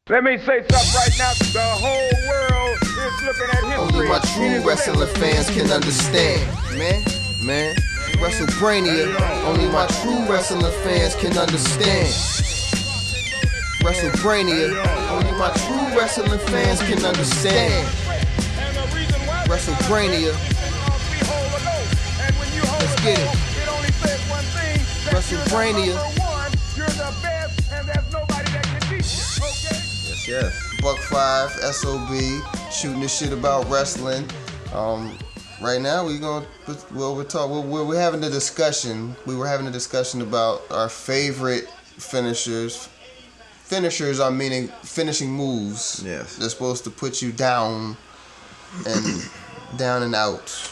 Let me say something right now. The whole world is looking at history. Only my true wrestling fans can understand. Man, WrestleBrainia. Only my true wrestling fans can understand. WrestleBrainia. Only my true wrestling fans can understand. WrestleBrainia. Let's get it. WrestleBrainia. Yes. Buckfive, S.O.B, shooting this shit about wrestling. Right now we're having a discussion. We were having a discussion about our favorite finishers. Finishers are meaning finishing moves. Yes. They're supposed to put you down and out.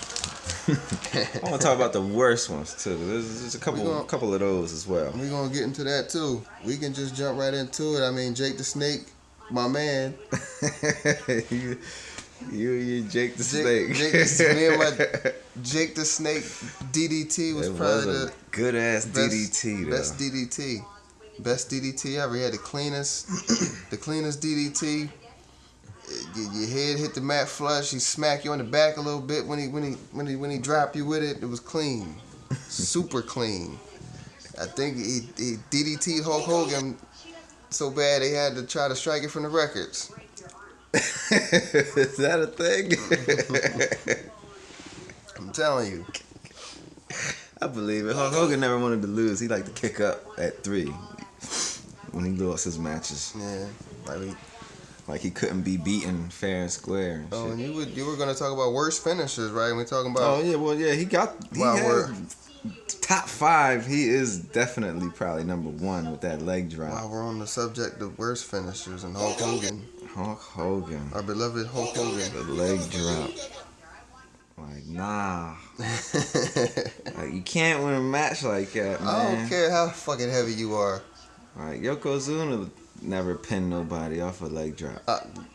I want to talk about the worst ones too. There's a couple of those as well. We're gonna get into that too. We can just jump right into it. I mean, Jake the Snake, my man. you Jake the Snake. Jake the Snake DDT was probably the good ass DDT though. Best DDT ever. He had the cleanest DDT. Your head hit the mat flush. He smacked you on the back a little bit when he dropped you with it. It was clean, super clean. I think he DDT Hulk Hogan so bad they had to try to strike it from the records. Is that a thing? I'm telling you. I believe it. Hulk Hogan never wanted to lose. He liked to kick up at 3 when he lost his matches. Yeah, like he couldn't be beaten fair and square. And oh, shit. and you were gonna talk about worst finishers, right? We're talking about. Oh yeah, well yeah, he had top 5. He is definitely probably number 1 with that leg drop. While we're on the subject of worst finishers and Hulk Hogan. Hulk Hogan. Our beloved Hulk Hogan. The leg drop. Like, nah. Like, you can't win a match like that, man. I don't care how fucking heavy you are. Like, Yokozuna never pinned nobody off a leg drop.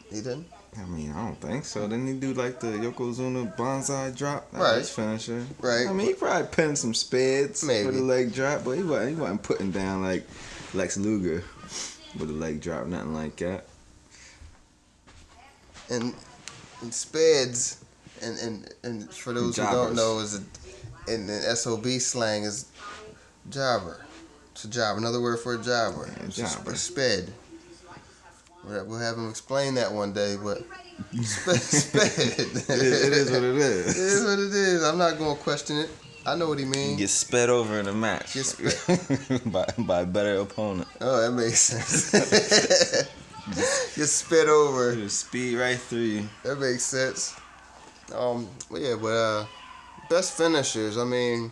He didn't? I mean, I don't think so. Didn't he do like the Yokozuna bonsai drop? That Right. was finisher. Right. I mean, he probably pinned some spades Maybe. with a leg drop, but he wasn't putting down like Lex Luger with a leg drop, nothing like that. And speds, and for those who don't know, in the S.O.B slang is jobber. It's a jobber. Another word for a jobber. Yeah, It's jobber. a sped. We'll have him explain that one day, but sped. It is what it is. It is what it is. I'm not going to question it. I know what he means. Get sped over in a match by a better opponent. Oh, that makes sense. Get sped over. Just speed right through you. That makes sense. Best finishers. I mean,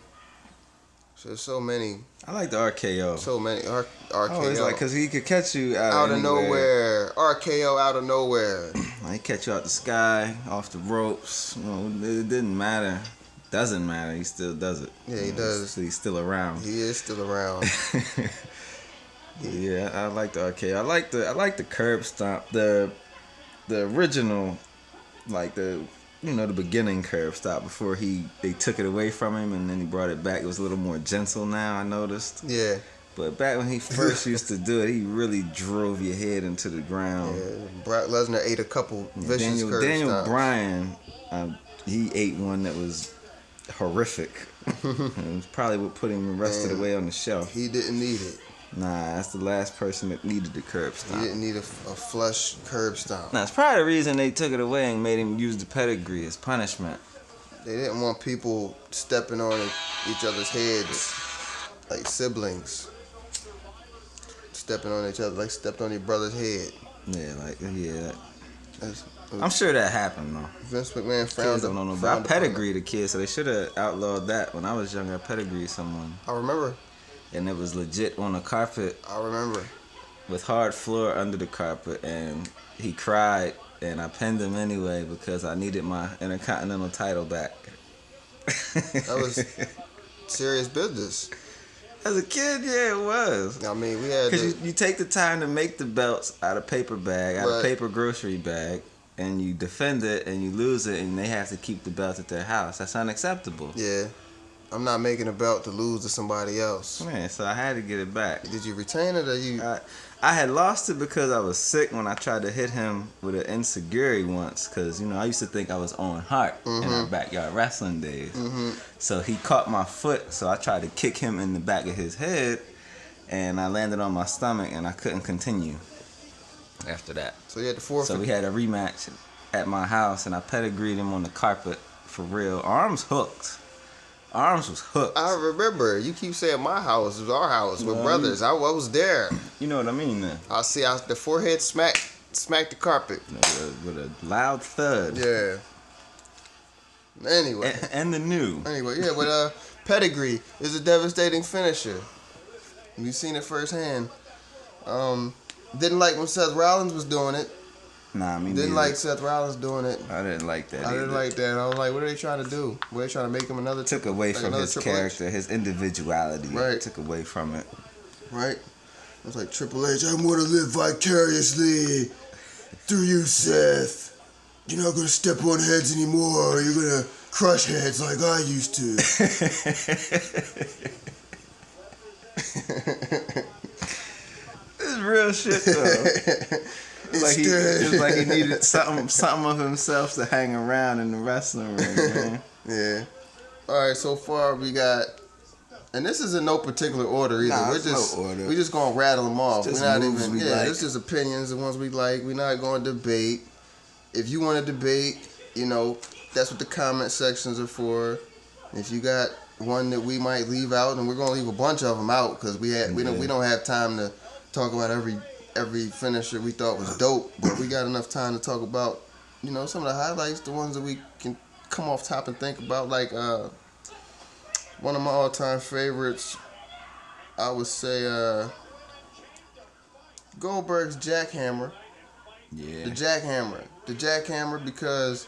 there's so many. I like the RKO. So many RKO. Oh, it's like because he could catch you out of nowhere. RKO out of nowhere. He catch you out the sky, off the ropes. You know, it didn't matter. Doesn't matter. He still does it. Yeah, he does. He's still around. He is still around. Yeah, I like the RKO. I like the curb stomp. The original, like the beginning curb stop before they took it away from him and then he brought it back. It was a little more gentle now, I noticed. Yeah. But back when he first used to do it, he really drove your head into the ground. Yeah. Brock Lesnar ate a couple vicious curb Daniel stomps. Bryan, he ate one that was horrific. It was probably what put him the rest of the way on the shelf. He didn't need it. Nah, that's the last person that needed the curb stomp. He didn't need a flush curb stomp. Nah, it's probably the reason they took it away and made him use the pedigree as punishment. They didn't want people stepping on each other's heads like siblings. Stepping on each other like stepped on your brother's head. Yeah. I'm sure that happened though. Vince McMahon Kids frowned don't know, but I pedigree the kids, so they should have outlawed that. When I was younger, I pedigree someone. I remember. And it was legit on the carpet. I remember. With hard floor under the carpet, and he cried, and I pinned him anyway because I needed my Intercontinental title back. That was serious business. As a kid, yeah, it was. I mean, we had because you take the time to make the belts out of paper bag, out of paper grocery bag, and you defend it, and you lose it, and they have to keep the belt at their house. That's unacceptable. Yeah. I'm not making a belt to lose to somebody else. Man, so I had to get it back. Did you retain it or you? I had lost it because I was sick when I tried to hit him with an insecurity once. Because, I used to think I was Owen Hart in our backyard wrestling days. So he caught my foot, so I tried to kick him in the back of his head. And I landed on my stomach, and I couldn't continue after that. So you had to forfeit. So we had a rematch at my house, and I pedigreed him on the carpet for real. Arms hooked. Arms was hooked. I remember. You keep saying my house. It was our house. We're brothers. I was there. You know what I mean, then? I see. The forehead smacked the carpet. With a loud thud. Yeah. Anyway. And the new. Anyway, yeah, but pedigree is a devastating finisher. You've seen it firsthand. Didn't like when Seth Rollins was doing it. Nah, I mean, didn't like Seth Rollins doing it. I didn't like that. I didn't like that. I was like, what are they trying to do? Were they trying to make him another? Took away from his character, his individuality. Right. Took away from it. Right. I was like, Triple H, I want to live vicariously through you, Seth. You're not gonna step on heads anymore. You're gonna crush heads like I used to. This is real shit though. It's like he needed something of himself to hang around in the wrestling ring, man. Yeah. All right, so far we got, and this is in no particular order either. Nah, We're just gonna rattle them off. It's just we're not moves even. we Yeah, like. it's just opinions, the ones we like. We're not going to debate. If you want to debate, that's what the comment sections are for. If you got one that we might leave out, and we're gonna leave a bunch of them out because we don't have time to talk about every finisher we thought was dope, but we got enough time to talk about, some of the highlights, the ones that we can come off top and think about. Like one of my all-time favorites, I would say Goldberg's jackhammer. Yeah. The jackhammer because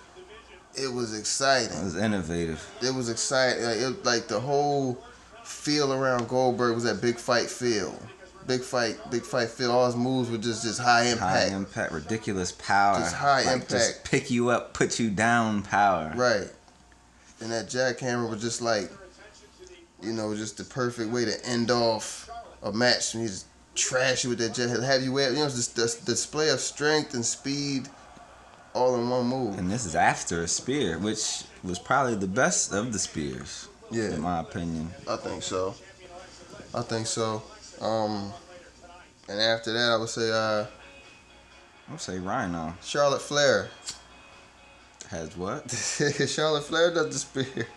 it was exciting. It was innovative. It was exciting. Like the whole feel around Goldberg was that big fight feel. Big fight feel. All his moves were just high impact. High impact, ridiculous power. Just high impact. Just pick you up, put you down power. Right. And that jackhammer was just like, just the perfect way to end off a match. And he just trash you with that jackhammer. Have you ever, just this display of strength and speed all in one move. And this is after a spear, which was probably the best of the spears. Yeah. In my opinion. I think so. And after that, I would say Rhino. Charlotte Flair. Has what? Charlotte Flair does the spear.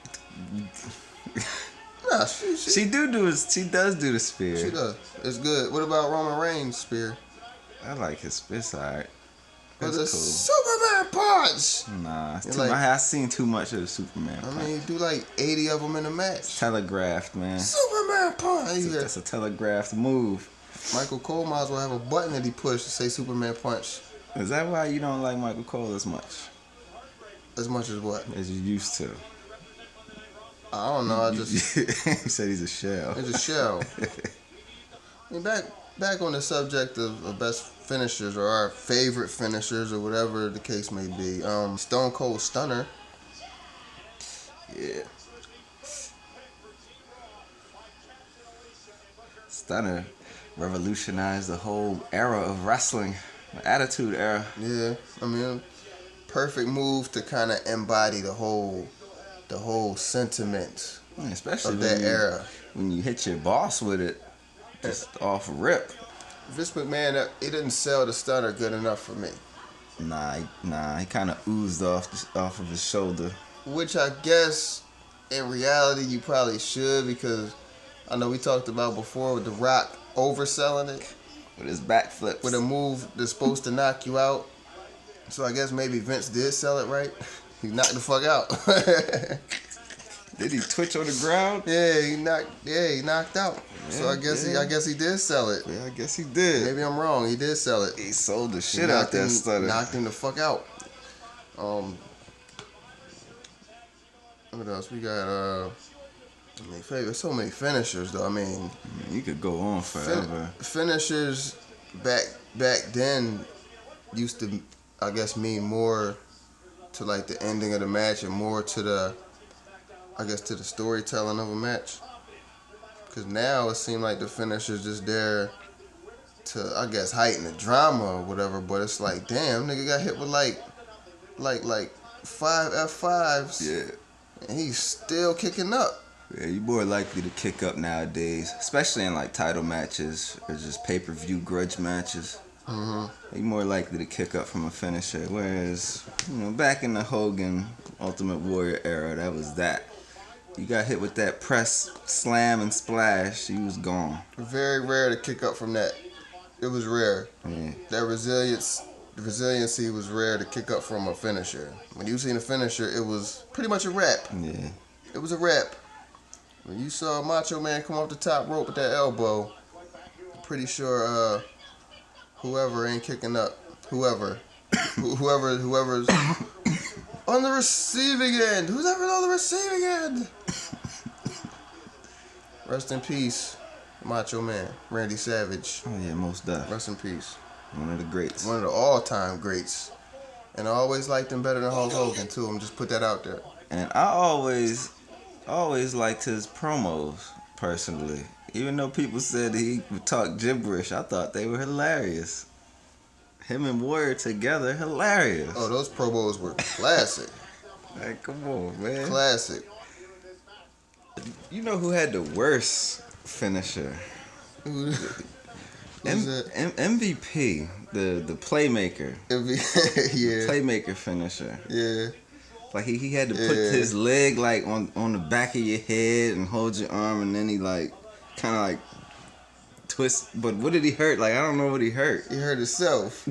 Nah, she does do the spear. She does. It's good. What about Roman Reigns' spear? I like his spear. It's alright. But the cool. Superman punch. Nah, it's I've seen too much of the Superman punch. I mean, you do like 80 of them in a match. Telegraphed, man. Superman punch. That's a telegraphed move. Michael Cole might as well have a button that he pushed to say Superman punch. Is that why you don't like Michael Cole as much? As much as what? As you used to. I don't know. You said he's a shell. He's a shell. I mean, back on the subject of best finishers or our favorite finishers or whatever the case may be. Stone Cold Stunner. Yeah. Stunner revolutionized the whole era of wrestling, the Attitude Era. Yeah, I mean, perfect move to kind of embody the whole sentiment especially of that era. When you hit your boss with it, just off rip. Vince McMahon, he didn't sell the Stunner good enough for me. Nah, he kind of oozed off of his shoulder. Which I guess, in reality, you probably should, because I know we talked about before with The Rock overselling it. With his backflips. With a move that's supposed to knock you out. So I guess maybe Vince did sell it right. He knocked the fuck out. Did he twitch on the ground? Yeah, he knocked out. Yeah, so I guess he did sell it. Yeah, I guess he did. Maybe I'm wrong. He did sell it. He sold the shit out that Stunner. Knocked him the fuck out. What else we got? So many finishers though. I mean, you could go on forever. Finishers back then used to, I guess, mean more to like the ending of the match and more to the storytelling of a match. Because now it seems like the finisher's just there I guess heighten the drama or whatever. But it's like, damn, nigga got hit with like 5 F5s. Yeah. And he's still kicking up. Yeah, you're more likely to kick up nowadays, especially in like title matches or just pay-per-view grudge matches. Mm-hmm. You're more likely to kick up from a finisher. Whereas, back in the Hogan Ultimate Warrior era, that was that. You got hit with that press, slam, and splash, you was gone. Very rare to kick up from that. It was rare. Yeah. That resiliency was rare to kick up from a finisher. When you seen a finisher, it was pretty much a wrap. Yeah. It was a wrap. When you saw Macho Man come off the top rope with that elbow, I'm pretty sure whoever ain't kicking up, whoever's on the receiving end, who's ever on the receiving end? Rest in peace, Macho Man, Randy Savage. Oh yeah, most definitely. Rest in peace. One of the greats. One of the all-time greats. And I always liked him better than Hulk Hogan too. I'm just put that out there. And I always liked his promos, personally. Even though people said he would talk gibberish, I thought they were hilarious. Him and Warrior together, hilarious. Oh, those promos were classic. Like, come on, man. Classic. You know who had the worst finisher? Who's that? MVP, the playmaker. Yeah. Playmaker finisher. Yeah. Like he had to put his leg like on the back of your head and hold your arm, and then he like kind of like twist. But what did he hurt? Like I don't know what he hurt. He hurt himself.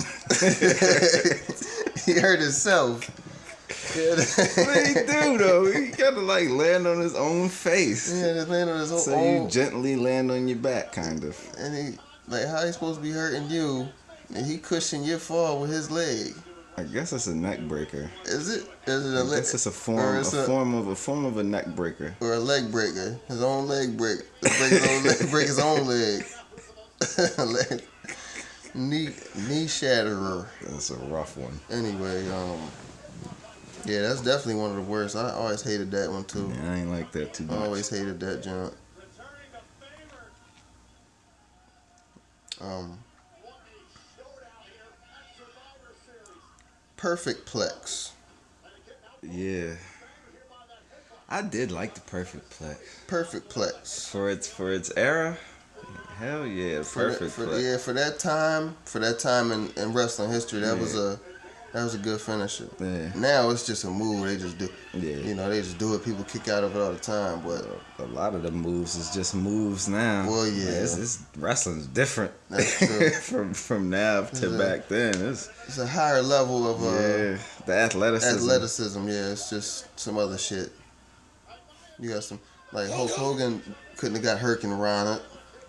He hurt himself. What did he do though? He gotta like land on his own face. He had to land on his own. So you gently land on your back, kind of. And he like how he supposed to be hurting you, and he cushioned your fall with his leg. I guess it's a neck breaker. Is it? Is it a I leg? guess it's a form of a neck breaker. Or a leg breaker. His own leg break. Break his own leg. knee shatterer. That's a rough one. Anyway, yeah, that's definitely one of the worst. I always hated that one too. Yeah, I ain't like that too much. I always hated that junk. Perfect Plex. Yeah. I did like the Perfect Plex. Perfect Plex. For its era, hell yeah, Perfect Plex. Yeah, for that time in wrestling history, that was a good finisher. Yeah. Now it's just a move. They just do. Yeah. They just do it. People kick out of it all the time. But a lot of the moves is just moves now. Well, yeah. It's wrestling's different. That's true. from now to back then. It's a higher level of the athleticism. Athleticism, yeah. It's just some other shit. You got some like Hulk Hogan couldn't have got Hurricane.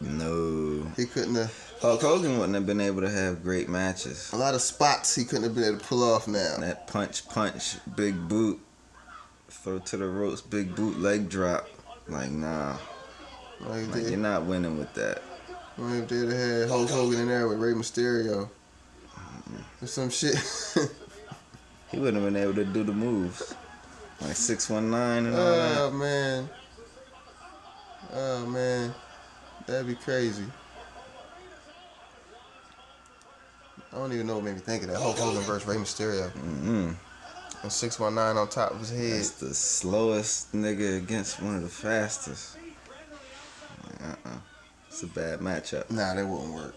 No. He couldn't have. Hulk Hogan wouldn't have been able to have great matches. A lot of spots he couldn't have been able to pull off now. That punch, big boot, throw to the ropes, big boot, leg drop. Like, nah. Like you're not winning with that. Well, if they'd have had Hulk Hogan in there with Rey Mysterio or some shit. He wouldn't have been able to do the moves. Like 619 and all that. Oh, man. That'd be crazy. I don't even know what made me think of that. Hulk Hogan versus Rey Mysterio. Mm-hmm. And 619 on top of his head. That's the slowest nigga against one of the fastest. It's a bad matchup. Nah, that wouldn't work.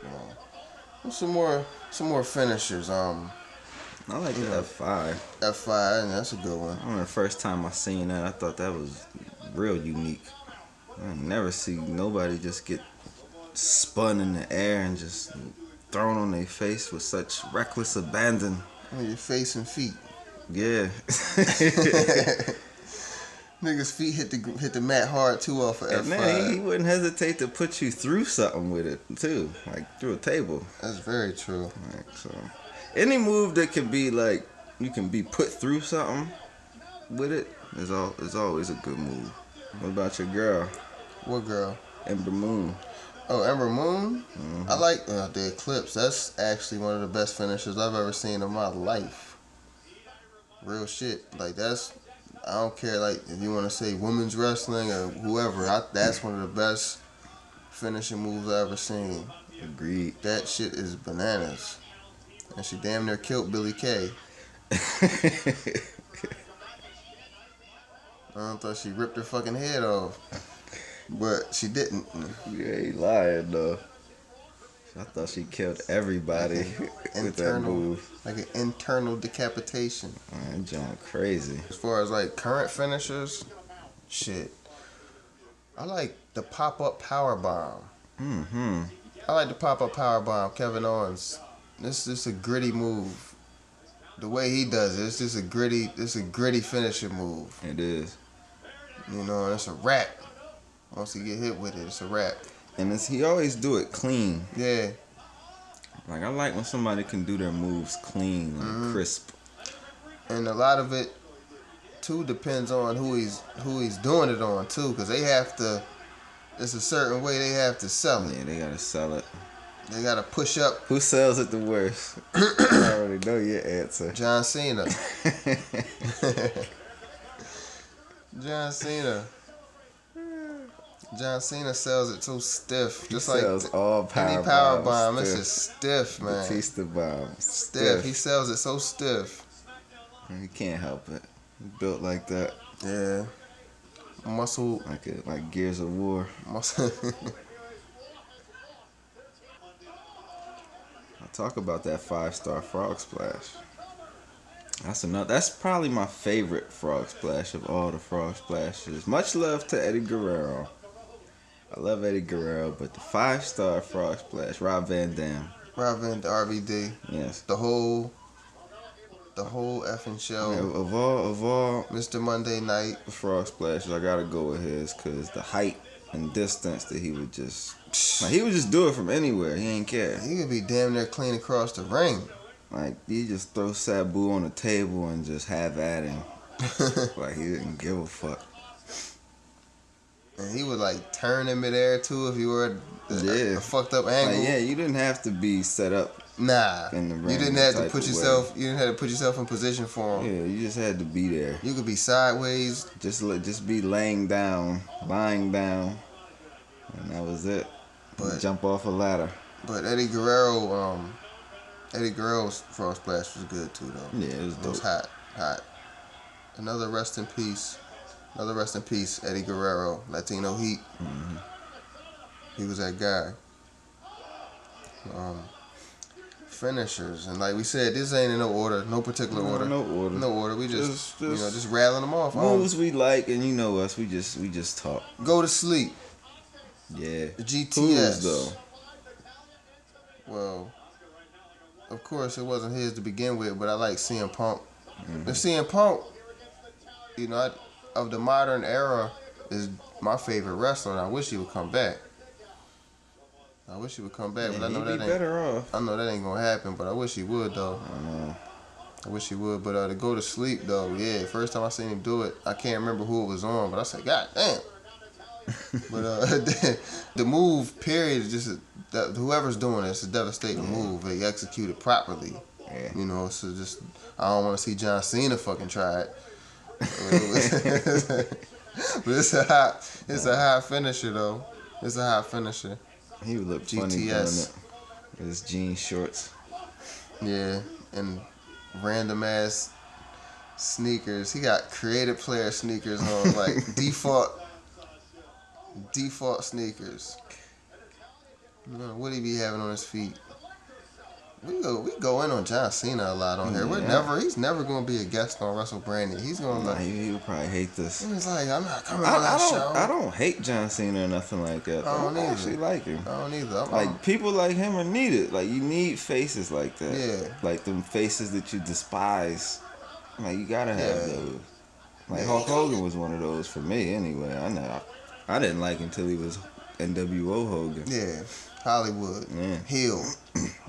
No. Some more finishers. I like the F5. F5, and that's a good one. I remember the first time I seen that, I thought that was real unique. I never see nobody just get spun in the air and just thrown on their face with such reckless abandon. On your face and feet. Yeah. Niggas' feet hit the mat hard too off of F5. And man, he wouldn't hesitate to put you through something with it too, like through a table. That's very true. Like, so, any move that can be like you can be put through something with it is always a good move. What about your girl? What girl? Ember Moon. Oh, Ember Moon? Mm-hmm. I like the Eclipse. That's actually one of the best finishers I've ever seen in my life. Real shit. Like I don't care like if you want to say women's wrestling or whoever. That's one of the best finishing moves I ever seen. Agreed. That shit is bananas. And she damn near killed Billy Kay. I thought she ripped her fucking head off. But she didn't. You ain't lying, though. I thought she killed everybody with that move. Like an internal decapitation. Man, that junk crazy. As far as like current finishers, shit. I like the pop-up power bomb. Mm-hmm. I like the pop-up power bomb, Kevin Owens. This is a gritty move. The way he does it, it's just a gritty finisher move. It is. You know, it's a wrap. Once he get hit with it, it's a wrap. And he always do it clean. Yeah. Like, I like when somebody can do their moves clean, like crisp. And a lot of it, too, depends on who he's doing it on, too. Because they have to, it's a certain way they have to sell it. Yeah, they got to sell it. They got to push up. Who sells it the worst? I already know your answer. John Cena. John Cena. John Cena sells it so stiff. Just like sells all any power bomb. It's just stiff, man. Batista bomb. Stiff. He sells it so stiff. He can't help it. He's built like that. Yeah. Muscle. Like Gears of War. Muscle. I talk about that 5-star frog splash. That's probably my favorite frog splash of all the frog splashes. Much love to Eddie Guerrero. I love Eddie Guerrero, but the 5-star frog splash, Rob Van Dam. RVD. Yes. The whole effing show. Yeah, of all Mr. Monday Night. the frog splashes, I gotta go with his, cause the height and distance that he would just do it from anywhere. He ain't care. He could be damn near clean across the ring. Like, he just throw Sabu on the table and just have at him. Like, he didn't give a fuck. And he would like turn in midair too if you were a fucked up angle. Like, yeah, you didn't have to be set up. Nah, in the ring. You didn't have to put yourself. You didn't have to put yourself in position for him. Yeah, you just had to be there. You could be sideways. Just be lying down, and that was it. But jump off a ladder. But Eddie Guerrero's frog splash was good too, though. Yeah, it was dope. It was hot. Another rest in peace, Eddie Guerrero, Latino Heat. Mm-hmm. He was that guy. Finishers, and like we said, this ain't in no order, no particular order. No order. We just just rattling them off. Moves we like, and you know us. We just talk. Go to sleep. Yeah. GTS. Who's though? Well, of course it wasn't his to begin with, but I like CM Punk. Mm-hmm. And CM Punk, of the modern era, is my favorite wrestler, and I wish he would come back. But I know that ain't better off. I know that ain't gonna happen, but I wish he would though. I know. I wish he would, but to go to sleep though, yeah. First time I seen him do it, I can't remember who it was on, but I said, God damn. But the move, period, is just whoever's doing it, it's a devastating move. They execute it properly. Yeah. So just I don't want to see John Cena fucking try it. But it's a hot finisher though. It's a hot finisher. He would look funny doing it. His jean shorts. Yeah, and random ass sneakers. He got creative player sneakers on, like default sneakers. What he be having on his feet? We go in on John Cena a lot on here. He's never gonna be a guest on WrestleBrainia. He's gonna he would probably hate this. He's like, I'm not coming on that show. I don't hate John Cena or nothing like that. I actually like him. I don't either. Like people like him are needed. Like you need faces like that. Yeah. Like them faces that you despise. Like you gotta have those. Like Hulk Hogan was one of those for me anyway. I didn't like him until he was NWO Hogan. Yeah. Hollywood. Yeah. Heel.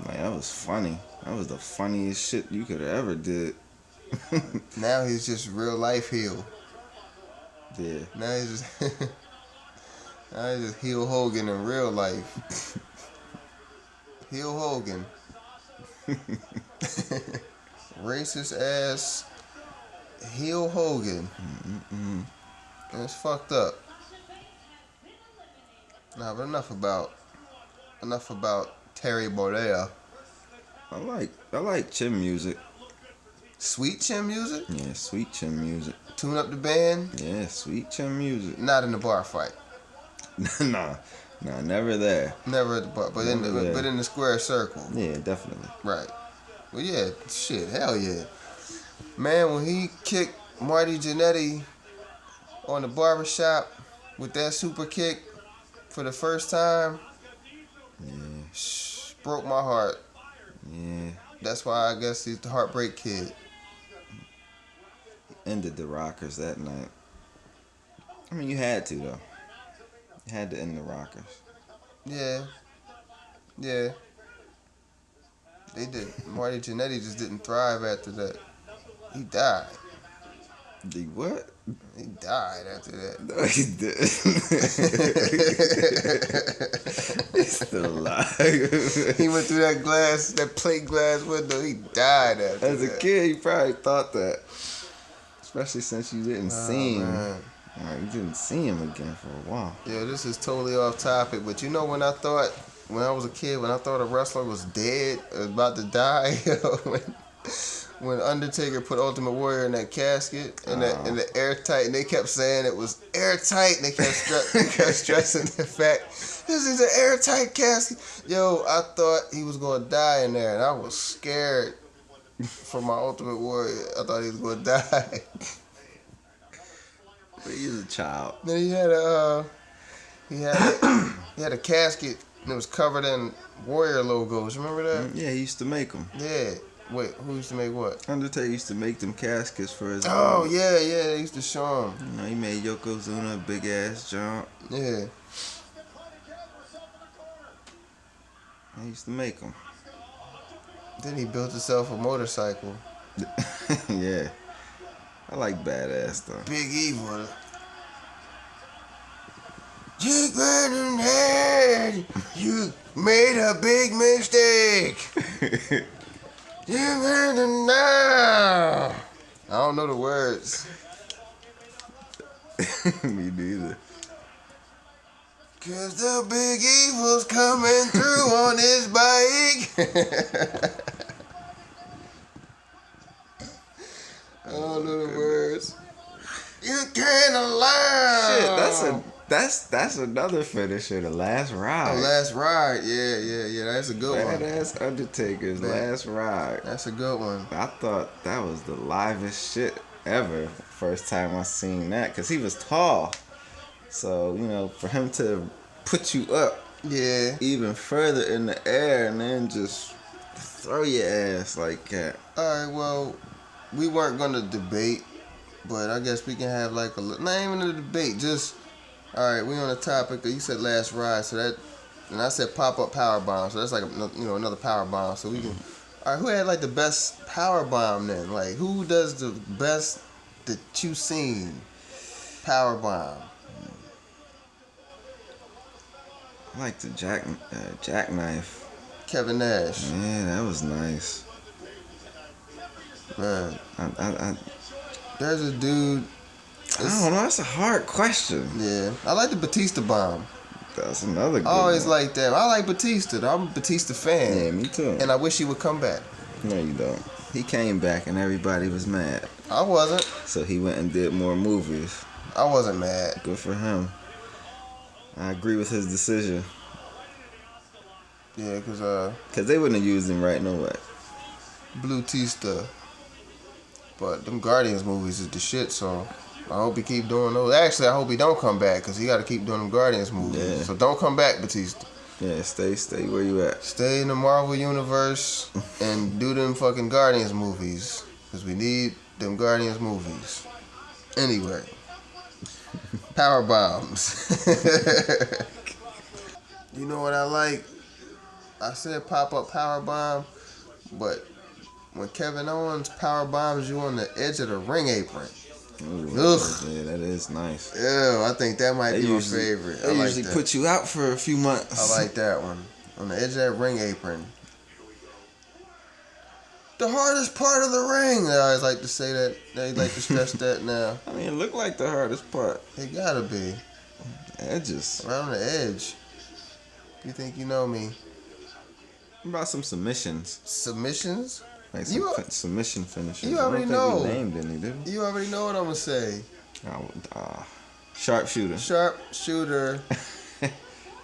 Like that was funny. That was the funniest shit you could have ever did. Now he's just real life heel. Yeah. Now he's just heel Hogan in real life. Heel Hogan. Racist ass heel Hogan. Mm-mm. And it's fucked up. Nah, but enough about Terry Bollea. I like chin music. Sweet chin music? Yeah, sweet chin music. Tune up the band? Yeah, sweet chin music. Not in the bar fight. Nah, never there. Never at the bar, but in the square circle. Yeah, definitely. Right. Well, yeah, shit, hell yeah. Man, when he kicked Marty Jannetty on the barbershop with that super kick for the first time, broke my heart. Yeah. That's why I guess he's the Heartbreak Kid. Ended the Rockers that night. I mean, you had to, though. You had to end the Rockers. Yeah. Yeah. They did. Marty Jannetty just didn't thrive after that. He died. The what? He died after that. No, he didn't. He's still alive. He went through that plate glass window. He died after that. As a kid, you probably thought that. Especially since you didn't see him. Man. You didn't see him again for a while. Yeah, this is totally off topic, but you know when I was a kid, when I thought a wrestler was dead, about to die, when Undertaker put Ultimate Warrior in that casket in the airtight, and they kept saying it was airtight, and they kept stressing the fact this is an airtight casket. Yo, I thought he was gonna die in there, and I was scared for my Ultimate Warrior. I thought he was gonna die. But he was a child. Then he had a casket and it was covered in Warrior logos. Remember that? Yeah, he used to make them. Yeah. Wait, who used to make what? Undertaker used to make them caskets for his. Oh yeah, they used to show him. You know, he made Yokozuna a big ass jump. Yeah. He used to make them. Then he built himself a motorcycle. Yeah. I like badass though. Big Evil. Jake Vandenhead, you made a big mistake. Jake Vandenhead. I don't know the words. Me neither. Cause the big evil's coming through on his bike. I don't know the words. You can't allow. Shit, that's another finisher. The Last Ride. Oh, Last Ride. Yeah. That's a good one. Badass Undertaker's Last Ride. That's a good one. I thought that was the livest shit ever. First time I seen that, cause he was tall. So you know, for him to put you up, even further in the air, and then just throw your ass like that. All right, well, we weren't gonna debate, but I guess we can have like not even a debate. Just all right, we on the topic. You said Last Ride, so that, and I said pop up power bomb, so that's like another power bomb. So we can. All right, who had like the best power bomb then? Like who does the best that you seen power bomb? I like the jackknife. Kevin Nash. Yeah, that was nice. Man, I there's a dude. don't know. That's a hard question. Yeah, I like the Batista bomb. That's another good I always one. like that. I like Batista. I'm a Batista fan. Yeah, me too. And I wish he would come back. No, you don't. He came back and everybody was mad. I wasn't. So he went and did more movies. I wasn't mad. Good for him. I agree with his decision. Yeah, cause they wouldn't have used him right no way. Blue Tista. But them Guardians movies is the shit. So I hope he keep doing those. Actually, I hope he don't come back, cause he got to keep doing them Guardians movies. Yeah. So don't come back, Batista. Yeah, stay where you at. Stay in the Marvel universe and do them fucking Guardians movies, cause we need them Guardians movies. Anyway, power bombs. You know what I like? I said pop up power bomb, but when Kevin Owens power bombs you on the edge of the ring apron. Ooh, Ugh. Yeah, that is nice. Ew, I think that might be my favorite. They usually put you out for a few months. I like that one. On the edge of that ring apron. The hardest part of the ring. They always like to say that. They like to stress that now. I mean, it looked like the hardest part. It gotta be. Edges. Right on the edge. You think you know me? What about some submissions? Submissions? Like some submission finishes. You already I don't think know. we named any, did we? You already know what I'm gonna say. Sharpshooter. Sharpshooter.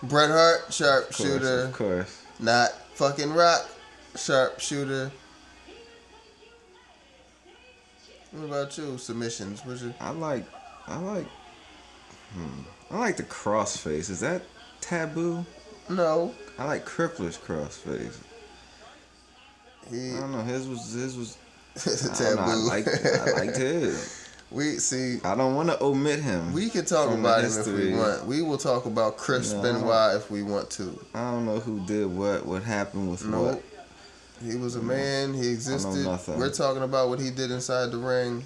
Bret Hart, sharpshooter. Of course. Not fucking Rock, sharpshooter. What about you? Submissions? I like the crossface. Is that taboo? No. I like Crippler's crossface. I don't know. His was taboo. I liked his. I don't want to omit him. We can talk about him if we want. We will talk about Chris Benoit if we want to. I don't know who did what happened with what. He was a man. He existed. We're talking about what he did inside the ring.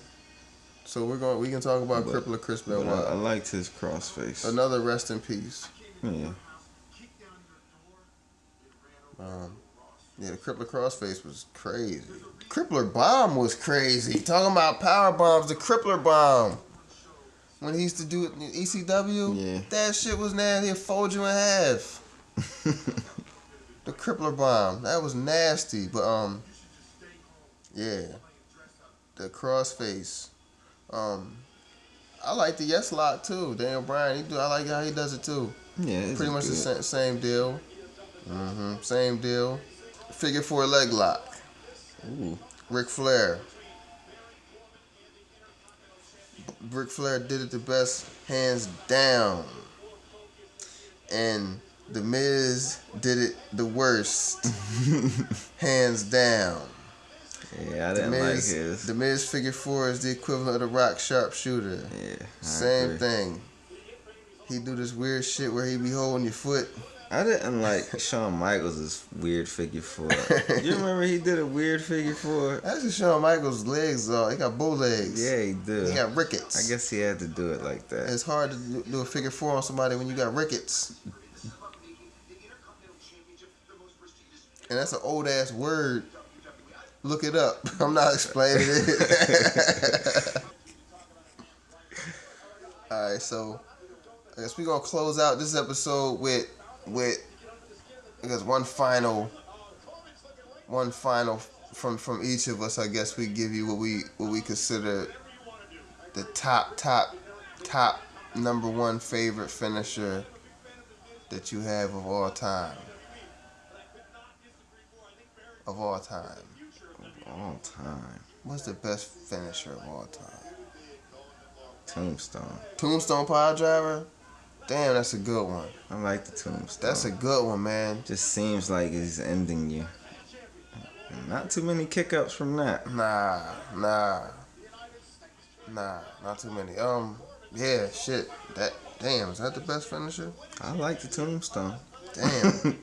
So we can talk about Crippler Chris Benoit. I liked his crossface. Another rest in peace. Yeah. Yeah, the Crippler crossface was crazy. Crippler bomb was crazy. Talking about power bombs, the Crippler bomb. When he used to do it in ECW, yeah, that shit was nasty. It fold you in half. The Crippler bomb, that was nasty. But yeah, the crossface. I like the Yes Lock too. Daniel Bryan, I like how he does it too. Yeah, pretty much the same deal. Same deal. Figure 4 leg lock. Ooh. Ric Flair. Ric Flair did it the best, hands down. And The Miz did it the worst, hands down. Yeah, I didn't like his. The Miz figure 4 is the equivalent of the Rock sharpshooter. Yeah, same thing. He do this weird shit where he be holding your foot. I didn't like Shawn Michaels' weird figure 4. You remember he did a weird figure 4? Actually, Shawn Michaels' legs, he got bow legs. Yeah, he did. He got rickets. I guess he had to do it like that. It's hard to do a figure 4 on somebody when you got rickets. And that's an old ass word. Look it up. I'm not explaining it. Alright, so I guess we're gonna close out this episode with I guess one final from each of us. I guess we give you what we consider the top number one favorite finisher that you have of all time. Of all time. All time. What's the best finisher of all time? Tombstone. Tombstone pile driver? Damn, that's a good one. I like the Tombstone. That's a good one, man. Just seems like he's ending you. Not too many kick-ups from that. Nah, not too many. Yeah, shit. Damn, is that the best finisher? I like the Tombstone. Damn.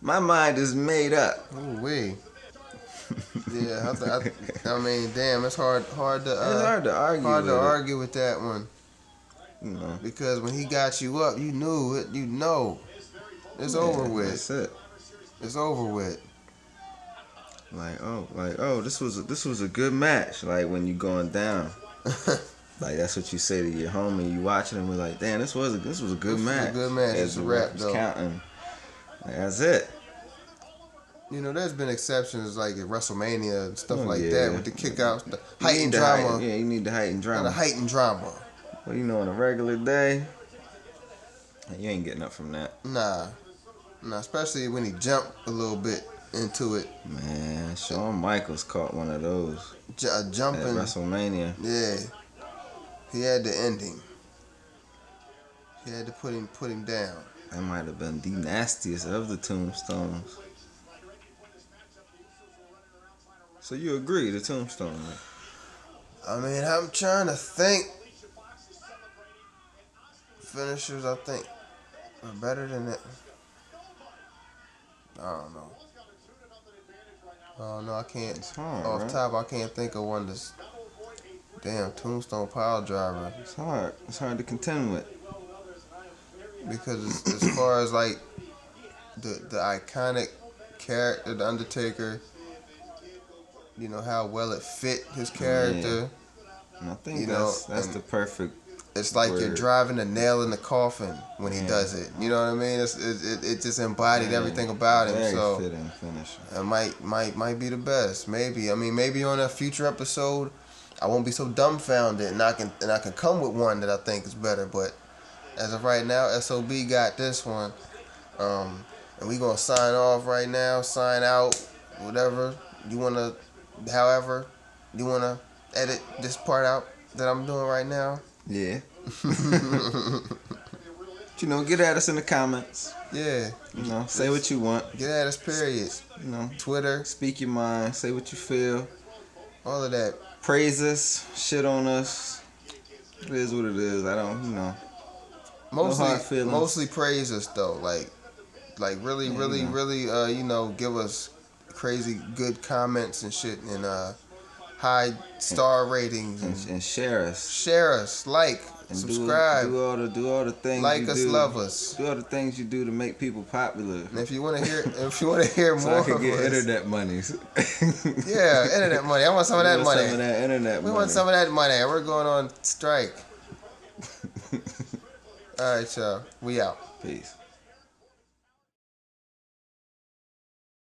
My mind is made up. Ooh wee. Yeah, I mean, damn, it's hard to argue with that one. You know, because when he got you up, you knew it. You know, it's over with. That's it. It's over with. Like oh, this was a good match. Like when you going down, like that's what you say to your homie. You watching him, like, damn, this was a good match. A good match. It's a wrap though. Counting. Like, that's it. You know, there's been exceptions like at WrestleMania and stuff that with the kickouts, the heightened drama. You need the heightened drama. The heightened drama. Well, you know, on a regular day, you ain't getting up from that. Nah, especially when he jumped a little bit into it. Man, Shawn Michaels caught one of those. Jumping. At WrestleMania. Yeah. He had to end him. He had to put him down. That might have been the nastiest of the tombstones. So you agree, the Tombstone? I mean, I'm trying to think. Finishers, I think, are better than that. I don't know. I can't. It's hard, off top, I can't think of one that's. Damn, Tombstone pile driver. It's hard. It's hard to contend with. Because as far as like the iconic character, the Undertaker. You know how well it fit his character. Yeah. And I think that's the perfect It's like you're Word. driving a nail in the coffin when he Yeah. does it. You know what I mean? It just embodied everything about him. Very So fitting finisher. it might be the best. Maybe. I mean, maybe on a future episode, I won't be so dumbfounded, and I can come with one that I think is better. But as of right now, S.O.B got this one. And we gonna sign off right now. Sign out. Whatever you wanna. However you wanna edit this part out that I'm doing right now. Yeah. You know, get at us in the comments. Yeah. You know, say what you want. Get at us, period. You know, Twitter. speak your mind. Say what you feel. All of that. Praise us. Shit on us. It is what it is. I don't, you know. Mostly, no hard feelings. mostly praise us though. Like really, Yeah, really, you know. really, you know, give us crazy good comments and shit, and high star ratings, And share us. share us, like, And subscribe, Do all the things. like you us, do. love us. Do all the things you do to make people popular. And if you want to hear, more So I can of get us, internet money. yeah, internet money. I want some of that money. Some of that internet We money. want some of that money. We're going on strike. All right, y'all. We out. Peace.